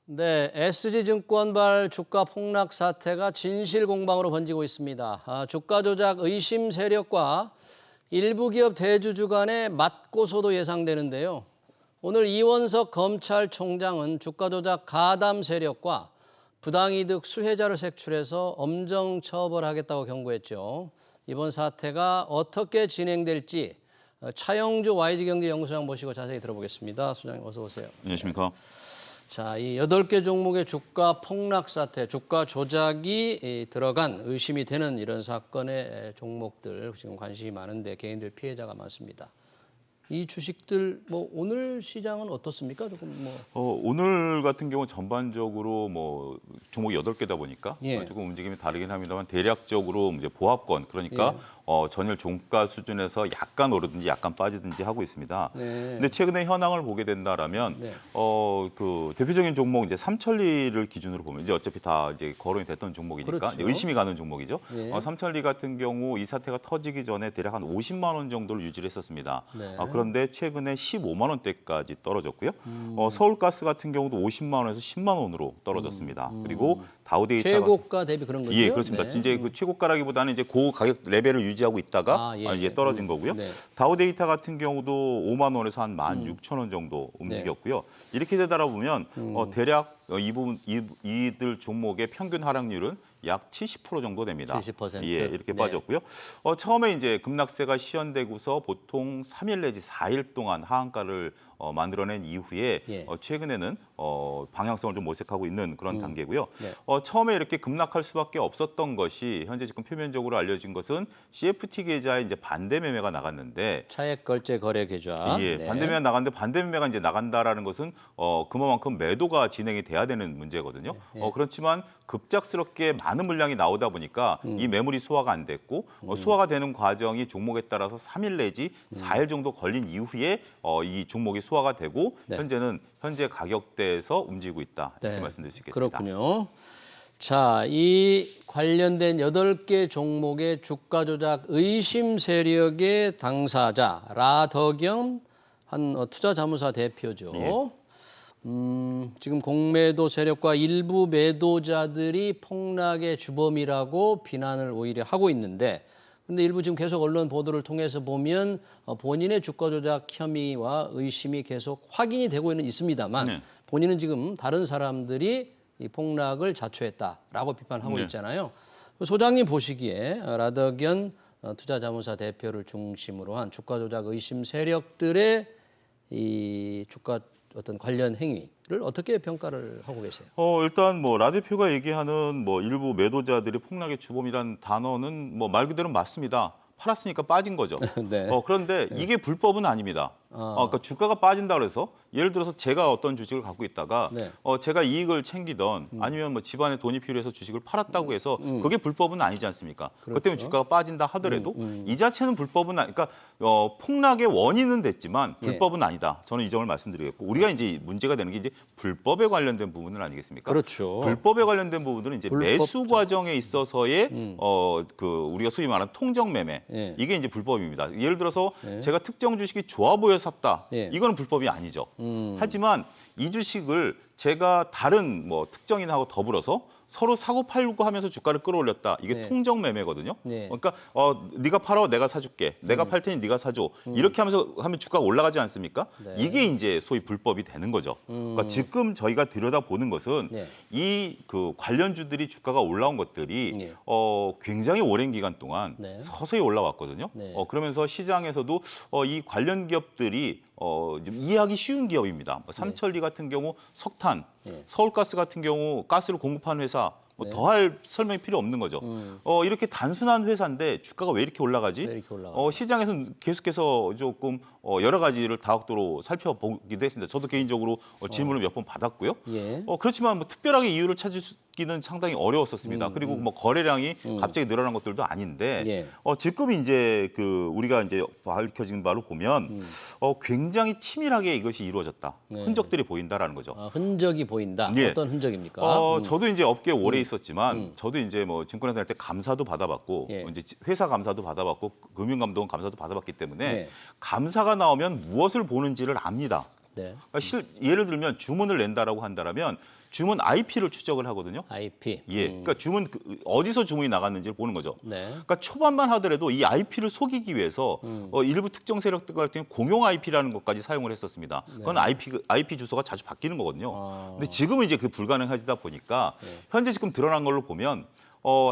네, SG증권발 주가 폭락 사태가 진실공방으로 번지고 있습니다. 주가 조작 의심 세력과 일부 기업 대주주 간의 맞고소도 예상되는데요. 오늘 이원석 검찰총장은 주가 조작 가담 세력과 부당이득 수혜자를 색출해서 엄정 처벌하겠다고 경고했죠. 이번 사태가 어떻게 진행될지 차영주 YG경제연구소장 모시고 자세히 들어보겠습니다. 소장님 어서 오세요. 안녕하십니까. 자, 이 8개 종목의 주가 폭락 사태, 주가 조작이 들어간 의심이 되는 이런 사건의 종목들 지금 관심이 많은데 개인들 피해자가 많습니다. 이 주식들 뭐 오늘 시장은 어떻습니까? 조금 오늘 같은 경우 전반적으로 뭐 종목이 8개다 보니까 예. 조금 움직임이 다르긴 합니다만 대략적으로 이제 보합권 그러니까 전일 종가 수준에서 약간 오르든지 약간 빠지든지 하고 있습니다. 네. 근데 최근에 현황을 보게 된다라면 네. 그 대표적인 종목 이제 삼천리를 기준으로 보면 이제 어차피 다 이제 거론이 됐던 종목이니까 그렇죠. 의심이 가는 종목이죠. 예. 삼천리 같은 경우 이 사태가 터지기 전에 대략 한 50만 원 정도를 유지를 했었습니다. 네. 그런데 최근에 15만 원대까지 떨어졌고요. 서울가스 같은 경우도 50만 원에서 10만 원으로 떨어졌습니다. 그리고 다우데이터가 최고가 대비 그런 거죠? 예, 그렇습니다. 네. 진짜 그 최고가라기보다는 이제 고 가격 레벨을 유지하고 있다가 이제 떨어진 거고요. 네. 다우데이터 같은 경우도 5만 원에서 한 16,000원 정도 움직였고요. 이렇게 되다 보면 대략 이들 종목의 평균 하락률은 약 70% 정도 됩니다. 70%. 예, 이렇게 네. 빠졌고요. 처음에 이제 급락세가 시현되고서 보통 3일 내지 4일 동안 하한가를 만들어낸 이후에 예. 최근에는 방향성을 좀 모색하고 있는 그런 단계고요. 네. 처음에 이렇게 급락할 수밖에 없었던 것이 현재 지금 표면적으로 알려진 것은 CFT 계좌에 이제 반대 매매가 나갔는데 차액 결제 거래 계좌. 예, 네. 반대 매매가 나갔는데 반대 매매가 이제 나간다라는 것은 그만큼 매도가 진행이 돼야 되는 문제거든요. 그렇지만 급작스럽게 많은 물량이 나오다 보니까 이 매물이 소화가 안 됐고 소화가 되는 과정이 종목에 따라서 3일 내지 4일 정도 걸린 이후에 이 종목이 소화가 되고 네. 현재 가격대에서 움직이고 있다 이렇게 네. 말씀드릴 수 있겠습니다. 그렇군요. 자, 이 관련된 8개 종목의 주가 조작 의심 세력의 당사자 라덕연 한 투자자문사 대표죠. 예. 지금 공매도 세력과 일부 매도자들이 폭락의 주범이라고 비난을 오히려 하고 있는데 근데 일부 지금 계속 언론 보도를 통해서 보면 본인의 주가 조작 혐의와 의심이 계속 확인이 되고 있습니다만 네. 본인은 지금 다른 사람들이 이 폭락을 자초했다라고 비판하고 네. 있잖아요. 소장님 보시기에 라덕연 투자자문사 대표를 중심으로 한 주가 조작 의심 세력들의 이 주가 어떤 관련 행위를 어떻게 평가를 하고 계세요? 일단 뭐 라 대표가 얘기하는 뭐 일부 매도자들이 폭락의 주범이라는 단어는 뭐 말 그대로 맞습니다. 팔았으니까 빠진 거죠. 네. 그런데 이게 불법은 아닙니다. 그러니까 주가가 빠진다 그래서 예를 들어서 제가 어떤 주식을 갖고 있다가 네. 제가 이익을 챙기던 아니면 뭐 집안에 돈이 필요해서 주식을 팔았다고 해서 그게 불법은 아니지 않습니까? 그것 때문에 주가가 빠진다 하더라도 이 자체는 불법은 그러니까 폭락의 원인은 됐지만 불법은 아니다. 저는 이 점을 말씀드리겠고 우리가 이제 문제가 되는 게 이제 불법에 관련된 부분은 아니겠습니까? 그렇죠. 불법에 관련된 부분들은 이제 매수 과정에 있어서의 우리가 소위 말하는 통정 매매 예. 이게 이제 불법입니다. 예를 들어서 제가 특정 주식이 좋아 보여 샀다. 예. 이거는 불법이 아니죠. 하지만 이 주식을 제가 다른 뭐 특정인하고 더불어서 서로 사고 팔고 하면서 주가를 끌어올렸다. 이게 네. 통정 통정 매매거든요. 네. 그러니까 네가 팔아 내가 사줄게. 내가 팔 테니 네가 사줘. 이렇게 하면서 하면 주가가 올라가지 않습니까? 네. 이게 이제 소위 불법이 되는 거죠. 그러니까 지금 저희가 들여다보는 것은 네. 이 그 관련주들이 주가가 올라온 것들이 네. 굉장히 오랜 기간 동안 네. 서서히 올라왔거든요. 네. 그러면서 시장에서도 이 관련 기업들이 좀 이해하기 쉬운 기업입니다. 삼천리 같은 경우 석탄, 네. 서울가스 같은 경우 가스를 공급하는 회사 뭐 더할 설명이 필요 없는 거죠. 이렇게 단순한 회사인데 주가가 왜 이렇게 올라가지? 왜 이렇게 올라가요? 시장에서는 계속해서 조금 여러 가지를 다각도로 살펴보기도 했습니다. 저도 개인적으로 질문을 몇 번 받았고요. 예. 그렇지만 뭐 특별하게 이유를 찾기는 상당히 어려웠었습니다. 그리고 뭐 거래량이 갑자기 늘어난 것들도 아닌데 예. 지금 이제 우리가 이제 밝혀진 바로 보면 굉장히 치밀하게 이것이 이루어졌다. 흔적들이 보인다라는 거죠. 흔적이 보인다. 예. 어떤 흔적입니까? 저도 이제 업계에 오래 있었지만 저도 이제 뭐 증권회사 할 때 감사도 받아봤고 예. 이제 회사 감사도 받아봤고 금융감독원 감사도 받아봤기 때문에 네. 감사가 나오면 무엇을 보는지를 압니다. 네. 그러니까 예를 들면 주문을 낸다라고 한다면 주문 IP를 추적을 하거든요. IP. 예, 그러니까 주문 어디서 주문이 나갔는지를 보는 거죠. 네. 그러니까 초반만 하더라도 이 IP를 속이기 위해서 일부 특정 세력들 같은 경우 공용 IP라는 것까지 사용을 했었습니다. 그건 IP 주소가 자주 바뀌는 거거든요. 근데 지금은 이제 그 불가능하다 보니까 현재 지금 드러난 걸로 보면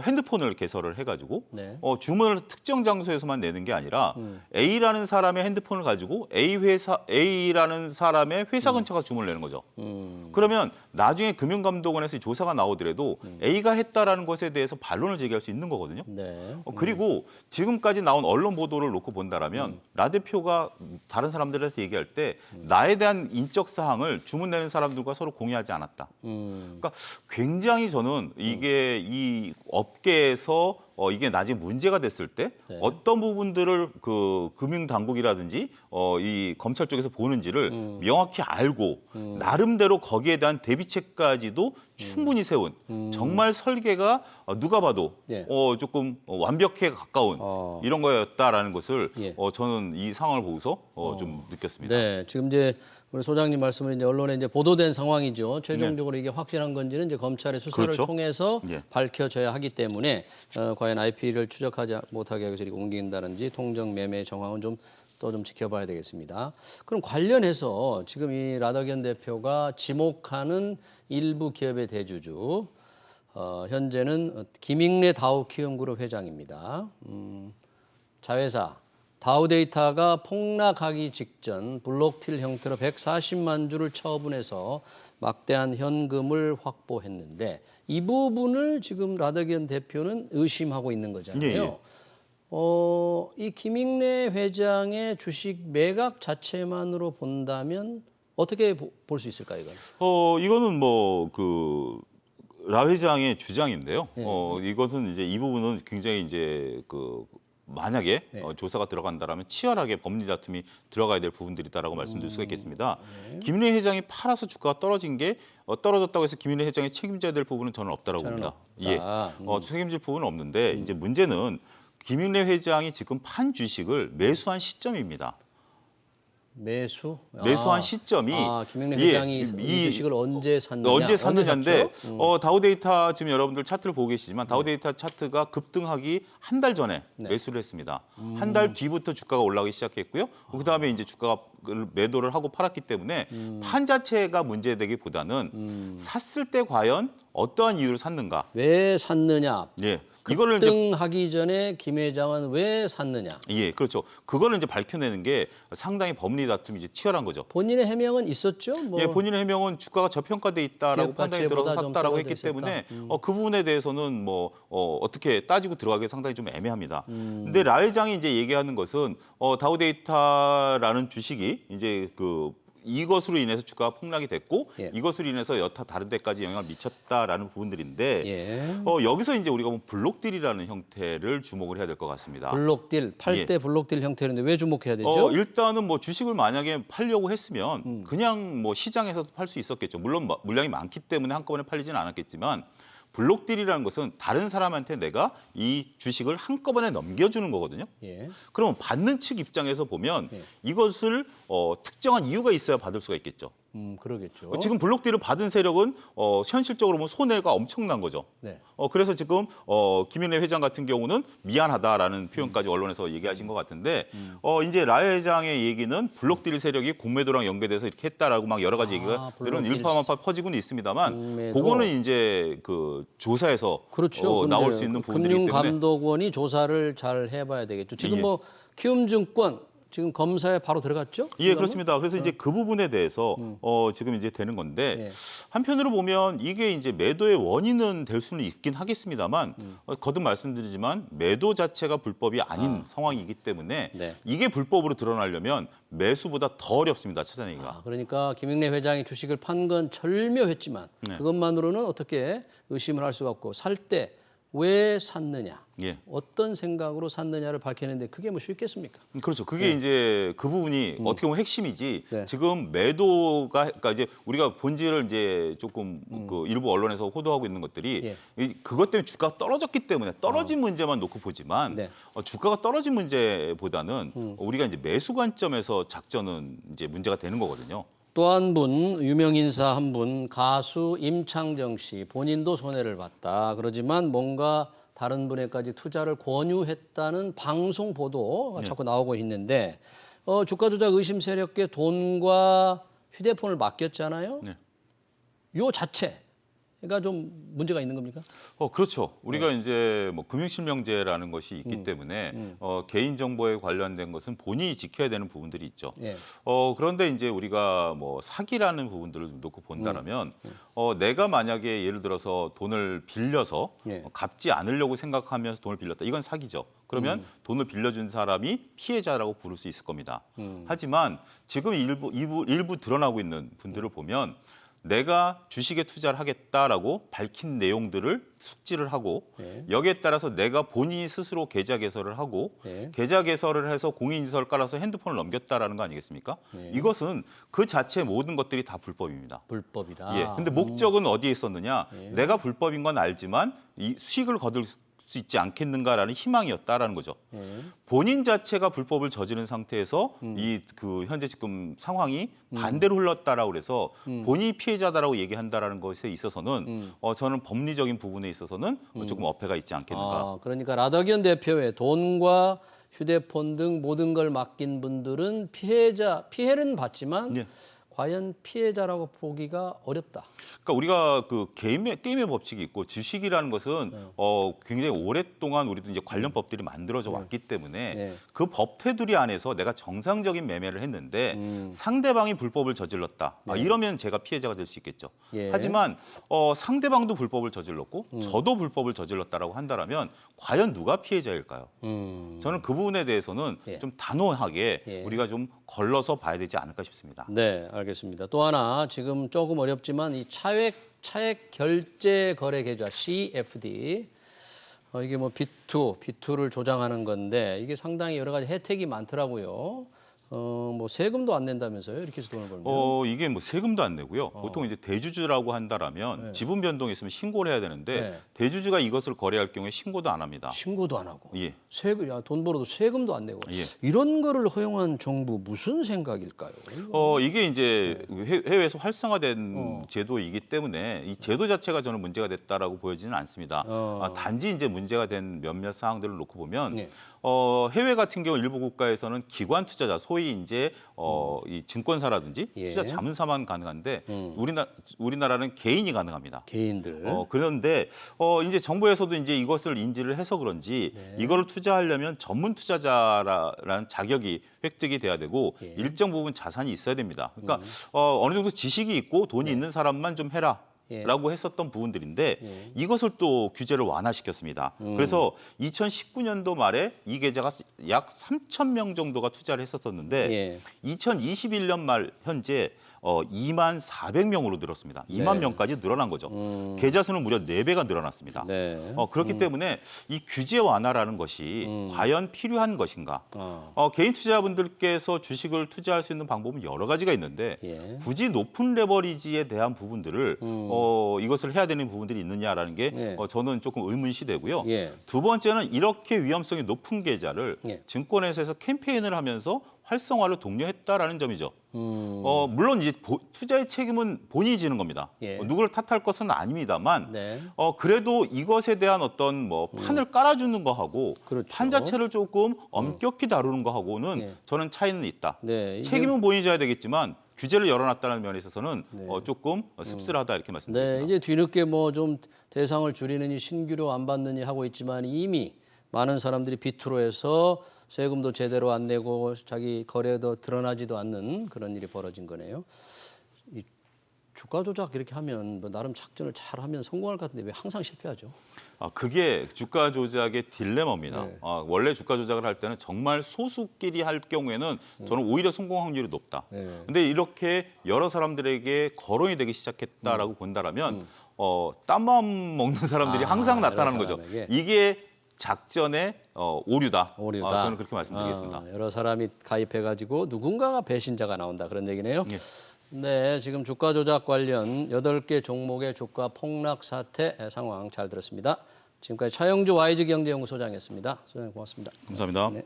핸드폰을 개설을 해가지고 네. 주문을 특정 장소에서만 내는 게 아니라 A라는 사람의 핸드폰을 가지고 A라는 사람의 회사 근처가 주문을 내는 거죠. 그러면 나중에 금융감독원에서 조사가 나오더라도 A가 했다라는 것에 대해서 반론을 제기할 수 있는 거거든요. 네. 그리고 지금까지 나온 언론 보도를 놓고 본다라면 라 대표가 다른 사람들한테 얘기할 때 나에 대한 인적 사항을 주문 내는 사람들과 서로 공유하지 않았다. 그러니까 굉장히 저는 이게 이 업계에서 이게 나중에 문제가 됐을 때 네. 어떤 부분들을 그 금융 당국이라든지 이 검찰 쪽에서 보는지를 명확히 알고 나름대로 거기에 대한 대비책까지도 충분히 세운 정말 설계가 누가 봐도 예. 조금 완벽에 가까운 이런 거였다라는 것을 예. 저는 이 상황을 보고서 좀 느꼈습니다. 네, 지금 이제 우리 소장님 말씀을 이제 언론에 이제 보도된 상황이죠. 최종적으로 이게 확실한 건지는 이제 검찰의 수사를 그렇죠. 통해서 예. 밝혀져야 하기 때문에 과연 IP를 추적하지 못하게 해서 이렇게 옮긴다든지 통정 매매 정황은 좀 또 좀 지켜봐야 되겠습니다. 그럼 관련해서 지금 이 라더견 대표가 지목하는 일부 기업의 대주주 현재는 김익래 다우키움그룹 회장입니다. 자회사 다우데이터가 폭락하기 직전 블록틸 형태로 140만 주를 처분해서 막대한 현금을 확보했는데 이 부분을 지금 라더견 대표는 의심하고 있는 거잖아요. 예, 예. 이 김익래 회장의 주식 매각 자체만으로 본다면 어떻게 볼 수 있을까요, 이건? 이거는 뭐 라 회장의 주장인데요. 이것은 이제 이 부분은 굉장히 이제 만약에 조사가 들어간다라면 치열하게 법리 다툼이 들어가야 될 부분들이다라고 말씀드릴 수가 있겠습니다. 김윤혜 회장이 팔아서 주가가 떨어진 게 떨어졌다고 해서 김윤혜 회장이 책임져야 될 부분은 저는 없다라고 봅니다. 예, 책임질 부분은 없는데 이제 문제는 김윤혜 회장이 지금 판 주식을 매수한 시점입니다. 매수한 시점이 김익래 회장이 이 주식을 언제 샀느냐? 언제 샀느냐인데 다우데이터 지금 여러분들 차트를 보고 계시지만 다우데이터 차트가 급등하기 한 달 전에 매수를 했습니다. 한 달 뒤부터 주가가 올라가기 시작했고요. 그다음에 이제 주가가 매도를 하고 팔았기 때문에 판 자체가 문제되기보다는 샀을 때 과연 어떠한 이유로 샀는가? 왜 샀느냐? 예. 이거를 이제 급등하기 전에 김 회장은 왜 샀느냐? 예, 그렇죠. 그거를 이제 밝혀내는 게 상당히 법리 다툼이 이제 치열한 거죠. 본인의 해명은 있었죠? 예, 본인의 해명은 주가가 저평가돼 있다라고 기업 판단이 들어서 가치보다 좀 샀다라고 떨어져 했기 때문에 있었다. 그 부분에 대해서는 어떻게 따지고 들어가기 상당히 좀 애매합니다. 근데 라 회장이 이제 얘기하는 것은 다우데이터라는 주식이 이제 이것으로 인해서 주가가 폭락이 됐고 예. 이것으로 인해서 여타 다른 데까지 영향을 미쳤다라는 부분들인데 예. 여기서 이제 우리가 보면 블록딜이라는 형태를 주목을 해야 될 것 같습니다. 블록딜, 팔 때 블록딜 형태인데 왜 주목해야 되죠? 일단은 뭐 주식을 만약에 팔려고 했으면 그냥 뭐 시장에서도 팔 수 있었겠죠. 물론 물량이 많기 때문에 한꺼번에 팔리지는 않았겠지만 블록딜이라는 것은 다른 사람한테 내가 이 주식을 한꺼번에 넘겨주는 거거든요. 예. 그러면 받는 측 입장에서 보면 이것을 특정한 이유가 있어야 받을 수가 있겠죠. 그러겠죠. 지금 블록딜을 받은 세력은 현실적으로 보면 손해가 엄청난 거죠. 네. 그래서 지금 김윤혜 회장 같은 경우는 미안하다라는 표현까지 언론에서 얘기하신 것 같은데 이제 라 회장의 얘기는 블록딜 세력이 공매도랑 연계돼서 이렇게 했다라고 막 여러 가지 얘기가 들은 일파만파 퍼지고는 있습니다만 공매도. 그거는 이제 조사에서 그렇죠. 나올 수 있는 부분들이기 때문에 금융감독원이 조사를 잘 해봐야 되겠죠. 지금 예. 뭐 키움증권 지금 검사에 바로 들어갔죠? 예, 그렇습니다. 그래서 이제 그 부분에 대해서 지금 이제 되는 건데 예. 한편으로 보면 이게 이제 매도의 원인은 될 수는 있긴 하겠습니다만 거듭 말씀드리지만 매도 자체가 불법이 아닌 상황이기 때문에 네. 이게 불법으로 드러나려면 매수보다 더 어렵습니다. 찾아내기가. 그러니까 김익래 회장이 주식을 판 건 절묘했지만 네. 그것만으로는 어떻게 의심을 할 수가 없고 살 때 왜 샀느냐, 예. 어떤 생각으로 샀느냐를 밝히는데 그게 뭐 쉽겠습니까? 그렇죠. 그게 이제 그 부분이 어떻게 보면 핵심이지. 네. 지금 매도가 그러니까 이제 우리가 본질을 이제 조금 일부 언론에서 호도하고 있는 것들이 그것 때문에 주가가 떨어졌기 때문에 떨어진 문제만 놓고 보지만 네. 주가가 떨어진 문제보다는 우리가 이제 매수 관점에서 작전은 이제 문제가 되는 거거든요. 또 한 분, 유명 인사 한 분, 가수 임창정 씨 본인도 손해를 봤다. 그러지만 뭔가 다른 분에까지 투자를 권유했다는 방송 보도가 자꾸 나오고 있는데 주가 조작 의심 세력께 돈과 휴대폰을 맡겼잖아요. 네. 요 자체가 좀 문제가 있는 겁니까? 그렇죠. 우리가 이제 뭐 금융실명제라는 것이 있기 때문에 개인 정보에 관련된 것은 본인이 지켜야 되는 부분들이 있죠. 예. 그런데 이제 우리가 뭐 사기라는 부분들을 좀 놓고 본다라면 내가 만약에 예를 들어서 돈을 빌려서 예. 갚지 않으려고 생각하면서 돈을 빌렸다. 이건 사기죠. 그러면 돈을 빌려준 사람이 피해자라고 부를 수 있을 겁니다. 하지만 지금 일부 드러나고 있는 분들을 보면 내가 주식에 투자를 하겠다라고 밝힌 내용들을 숙지를 하고 네. 여기에 따라서 내가 본인이 스스로 계좌 개설을 하고 네. 계좌 개설을 해서 공인인증서를 깔아서 핸드폰을 넘겼다라는 거 아니겠습니까? 네. 이것은 그 자체의 모든 것들이 다 불법입니다. 불법이다. 예. 근데 목적은 어디에 있었느냐? 네. 내가 불법인 건 알지만 이 수익을 거둘 수 있지 않겠는가라는 희망이었다라는 거죠. 본인 자체가 불법을 저지른 상태에서 이 그 현재 지금 상황이 반대로 흘렀다라고 그래서 본인이 피해자다라고 얘기한다라는 것에 있어서는 저는 법리적인 부분에 있어서는 조금 어폐가 있지 않겠는가. 그러니까 라더기현 대표의 돈과 휴대폰 등 모든 걸 맡긴 분들은 피해는 봤지만 예. 과연 피해자라고 보기가 어렵다. 그러니까 우리가 그 게임의 법칙이 있고 주식이라는 것은 굉장히 오랫동안 우리도 이제 관련 법들이 만들어져 왔기 때문에 네. 그 법 테두리 안에서 내가 정상적인 매매를 했는데 상대방이 불법을 저질렀다. 이러면 제가 피해자가 될 수 있겠죠. 예. 하지만 상대방도 불법을 저질렀고 저도 불법을 저질렀다라고 한다라면 과연 누가 피해자일까요? 저는 그 부분에 대해서는 예. 좀 단호하게 예. 우리가 좀 걸러서 봐야 되지 않을까 싶습니다. 네, 알겠습니다. 또 하나 지금 조금 어렵지만 이 차액 결제 거래 계좌 CFD 이게 뭐 B2를 조장하는 건데 이게 상당히 여러 가지 혜택이 많더라고요. 뭐 세금도 안 낸다면서요? 이렇게 해서 돈을 벌면. 이게 뭐 세금도 안 내고요. 보통 이제 대주주라고 한다라면 지분 변동이 있으면 신고를 해야 되는데 네. 대주주가 이것을 거래할 경우에 신고도 안 합니다. 신고도 안 하고. 예. 돈 벌어도 세금도 안 내고. 예. 이런 거를 허용한 정부 무슨 생각일까요? 이게 이제 해외에서 활성화된 제도이기 때문에 이 제도 자체가 저는 문제가 됐다라고 보여지는 않습니다. 단지 이제 문제가 된 몇몇 사항들을 놓고 보면 네. 해외 같은 경우 일부 국가에서는 기관 투자자, 소위 이제 이 증권사라든지 예. 투자 자문사만 가능한데 우리나라는 개인이 가능합니다. 개인들. 그런데 이제 정부에서도 이제 이것을 인지를 해서 그런지 이거를 투자하려면 전문 투자자라는 자격이 획득이 돼야 되고 일정 부분 자산이 있어야 됩니다. 그러니까 어느 정도 지식이 있고 돈이 있는 사람만 좀 해라. 라고 했었던 부분들인데 이것을 또 규제를 완화시켰습니다. 그래서 2019년도 말에 이 계좌가 약 3,000명 정도가 투자를 했었었는데 2021년 말 현재 2만 400명으로 늘었습니다. 2만 명까지 늘어난 거죠. 계좌 수는 무려 4배가 늘어났습니다. 네. 그렇기 때문에 이 규제 완화라는 것이 과연 필요한 것인가? 개인 투자자분들께서 주식을 투자할 수 있는 방법은 여러 가지가 있는데 굳이 높은 레버리지에 대한 부분들을 이것을 해야 되는 부분들이 있느냐라는 게 저는 조금 의문시되고요. 두 번째는 이렇게 위험성이 높은 계좌를 증권회사에서 캠페인을 하면서 활성화를 독려했다라는 점이죠. 물론 이제 투자의 책임은 본인이 지는 겁니다. 누구를 탓할 것은 아닙니다만, 그래도 이것에 대한 어떤 뭐 판을 깔아주는 거하고 그렇죠. 판 자체를 조금 엄격히 다루는 거하고는 저는 차이는 있다. 이게- 책임은 본인이 져야 되겠지만 규제를 열어놨다는 면에 있어서는 조금 씁쓸하다 이렇게 말씀드리겠습니다. 네, 이제 뒤늦게 뭐 좀 대상을 줄이느니 신규로 안 받느니 하고 있지만 이미 많은 사람들이 비투로 해서 세금도 제대로 안 내고 자기 거래도 드러나지도 않는 그런 일이 벌어진 거네요. 이 주가 조작 이렇게 하면 뭐 나름 작전을 잘 하면 성공할 것 같은데 왜 항상 실패하죠? 그게 주가 조작의 딜레마입니다. 원래 주가 조작을 할 때는 정말 소수끼리 할 경우에는 저는 오히려 성공 확률이 높다. 근데 이렇게 여러 사람들에게 거론이 되기 시작했다라고 본다라면 땀만 먹는 사람들이 항상 나타나는 거죠. 사람에게. 이게 작전의 오류다. 오류다. 저는 그렇게 말씀드리겠습니다. 여러 사람이 가입해가지고 누군가가 배신자가 나온다 그런 얘기네요. 예. 네, 지금 주가 조작 관련 8개 종목의 주가 폭락 사태 상황 잘 들었습니다. 지금까지 차영주 YG 경제연구소장이었습니다. 소장님 고맙습니다. 감사합니다. 네.